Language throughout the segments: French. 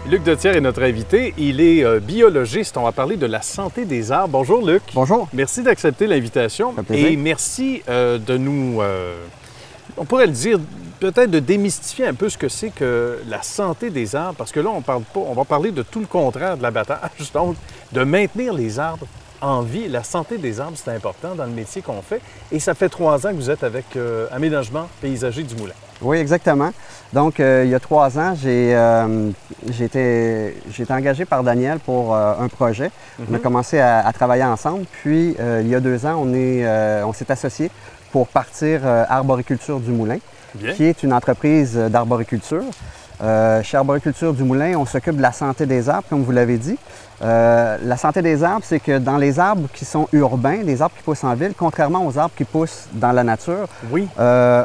Luc Dethière est notre invité. Il est biologiste. On va parler de la santé des arbres. Bonjour, Luc. Bonjour. Merci d'accepter l'invitation. Et merci de nous, on pourrait le dire, peut-être de démystifier un peu ce que c'est que la santé des arbres. Parce que là, on va parler de tout le contraire de l'abattage. Donc, de maintenir les arbres en vie. La santé des arbres, c'est important dans le métier qu'on fait. Et ça fait 3 ans que vous êtes avec Aménagement paysager du Moulin. Oui, exactement. Donc, il y a 3 ans, j'ai été engagé par Daniel pour un projet. On a commencé à travailler ensemble. Puis, il y a 2 ans, on s'est associés pour partir Arboriculture du Moulin, qui est une entreprise d'arboriculture. Chez Arboriculture du Moulin, on s'occupe de la santé des arbres, comme vous l'avez dit. La santé des arbres, c'est que dans les arbres qui sont urbains, les arbres qui poussent en ville, contrairement aux arbres qui poussent dans la nature,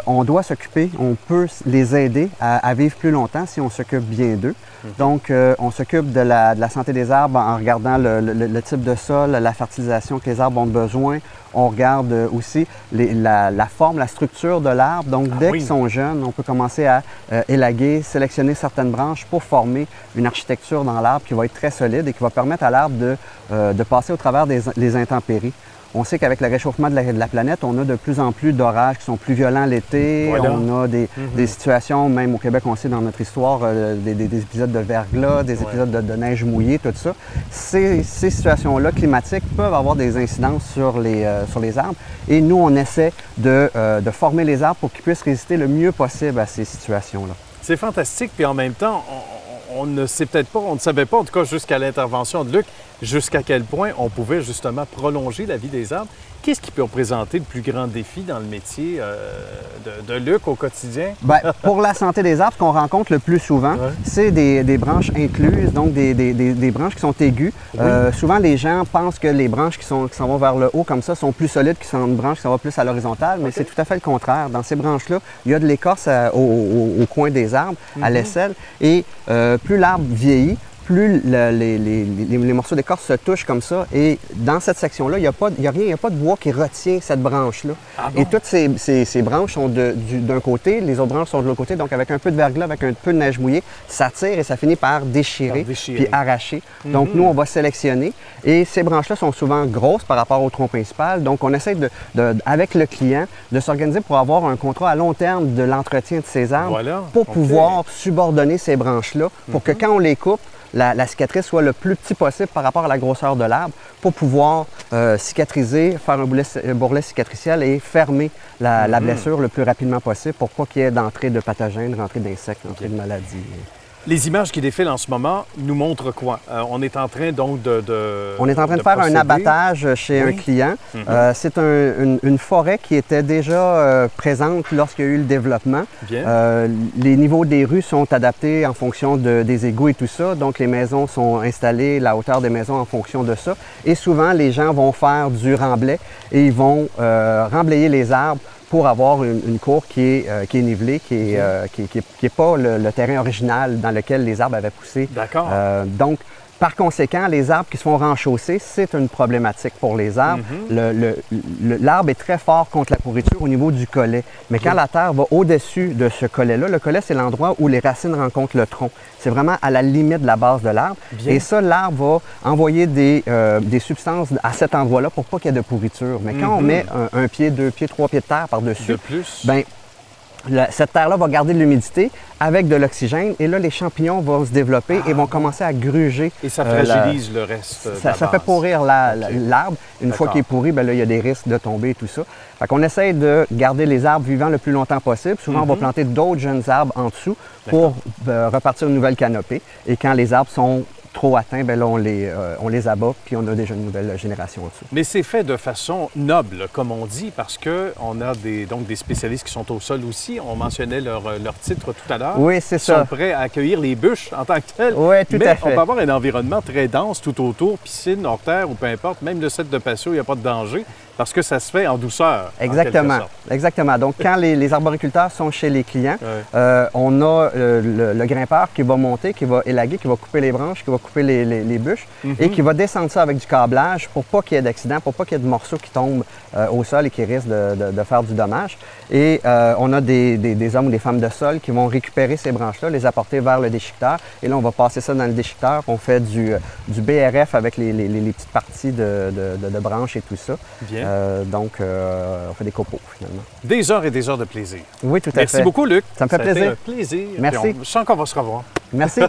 on doit s'occuper, on peut les aider à vivre plus longtemps si on s'occupe bien d'eux. Donc, on s'occupe de la santé des arbres en regardant le type de sol, la fertilisation que les arbres ont besoin. On regarde aussi la forme, la structure de l'arbre. Donc, dès qu'ils sont jeunes, on peut commencer à élaguer, sélectionner certaines branches pour former une architecture dans l'arbre qui va être très solide et qui va permettre à l'arbre de passer au travers des intempéries. On sait qu'avec le réchauffement de la planète, on a de plus en plus d'orages qui sont plus violents l'été. On a des situations, même au Québec, on sait dans notre histoire, des épisodes de verglas, des épisodes de neige mouillée, tout ça. Ces situations-là climatiques peuvent avoir des incidences sur les arbres. Et nous, on essaie de former les arbres pour qu'ils puissent résister le mieux possible à ces situations-là. C'est fantastique, puis en même temps, on ne sait peut-être pas, on ne savait pas, en tout cas jusqu'à l'intervention de Luc, jusqu'à quel point on pouvait justement prolonger la vie des arbres. Qu'est-ce qui peut représenter le plus grand défi dans le métier de Luc au quotidien? Bien, pour la santé des arbres, ce qu'on rencontre le plus souvent, c'est des branches incluses, donc des branches qui sont aiguës. Souvent, les gens pensent que les branches qui s'en vont vers le haut comme ça sont plus solides qu'une branche qui s'en va plus à l'horizontale, mais c'est tout à fait le contraire. Dans ces branches-là, il y a de l'écorce au coin des arbres, à l'aisselle, et plus l'arbre vieillit, plus les morceaux d'écorce se touchent comme ça. Et dans cette section-là, il n'y a pas de bois qui retient cette branche-là. Et toutes ces branches sont d'un côté, les autres branches sont de l'autre côté. Donc, avec un peu de verglas, avec un peu de neige mouillée, ça tire et ça finit par déchirer puis arracher. Donc, nous, on va sélectionner. Et ces branches-là sont souvent grosses par rapport au tronc principal. Donc, on essaie, avec le client, de s'organiser pour avoir un contrat à long terme de l'entretien de ces arbres pour pouvoir subordonner ces branches-là pour que quand on les coupe, la cicatrice soit le plus petit possible par rapport à la grosseur de l'arbre pour pouvoir cicatriser, faire un bourrelet cicatriciel et fermer la blessure le plus rapidement possible pour pas qu'il y ait d'entrée de pathogènes, d'entrée d'insectes, d'entrée de maladies. Les images qui défilent en ce moment nous montrent quoi? On est en train donc On est en train de faire un abattage chez un client. C'est une forêt qui était déjà présente lorsqu'il y a eu le développement. Les niveaux des rues sont adaptés en fonction des égouts et tout ça. Donc, les maisons sont installées, la hauteur des maisons en fonction de ça. Et souvent, les gens vont faire du remblai et ils vont remblayer les arbres pour avoir une cour qui est nivelée, qui est pas le terrain original dans lequel les arbres avaient poussé. D'accord. Donc, par conséquent, les arbres qui se font renchausser, c'est une problématique pour les arbres. L'arbre est très fort contre la pourriture au niveau du collet. Mais quand la terre va au-dessus de ce collet-là, le collet, c'est l'endroit où les racines rencontrent le tronc. C'est vraiment à la limite de la base de l'arbre. Et ça, l'arbre va envoyer des substances à cet endroit-là pour pas qu'il y ait de pourriture. Mais quand on met un pied, 2 pieds, 3 pieds de terre par-dessus, cette terre-là va garder de l'humidité avec de l'oxygène et là, les champignons vont se développer et vont commencer à gruger. Et ça fragilise le reste Ça fait pourrir l'arbre. Une fois qu'il est pourri, bien là, il y a des risques de tomber et tout ça. Fait qu'on essaie de garder les arbres vivants le plus longtemps possible. Souvent, on va planter d'autres jeunes arbres en dessous pour repartir une nouvelle canopée. Et quand les arbres sont trop atteints, bien là, on les abat, puis on a déjà une nouvelle génération en dessous. Mais c'est fait de façon noble, comme on dit, parce qu'on a donc des spécialistes qui sont au sol aussi. On mentionnait leur titre tout à l'heure. Oui, c'est ça. Ils sont prêts à accueillir les bûches en tant que telles. Oui, tout à fait. Mais on peut avoir un environnement très dense tout autour, piscine, hors terre ou peu importe. Même le set de patio, il n'y a pas de danger. Parce que ça se fait en douceur. Exactement. Exactement. Donc, quand les arboriculteurs sont chez les clients, on a le grimpeur qui va monter, qui va élaguer, qui va couper les branches, qui va couper les bûches et qui va descendre ça avec du câblage pour pas qu'il y ait d'accident, pour pas qu'il y ait de morceaux qui tombent au sol et qui risquent de faire du dommage. Et on a des hommes ou des femmes de sol qui vont récupérer ces branches-là, les apporter vers le déchiqueteur. Et là, on va passer ça dans le déchiqueteur. On fait du BRF avec les petites parties de branches et tout ça. Bien. Donc, on fait des copeaux, finalement. Des heures et des heures de plaisir. Oui, tout à fait. Merci beaucoup, Luc. Ça me fait plaisir. Un plaisir. Merci. Je sens qu'on va se revoir. Merci.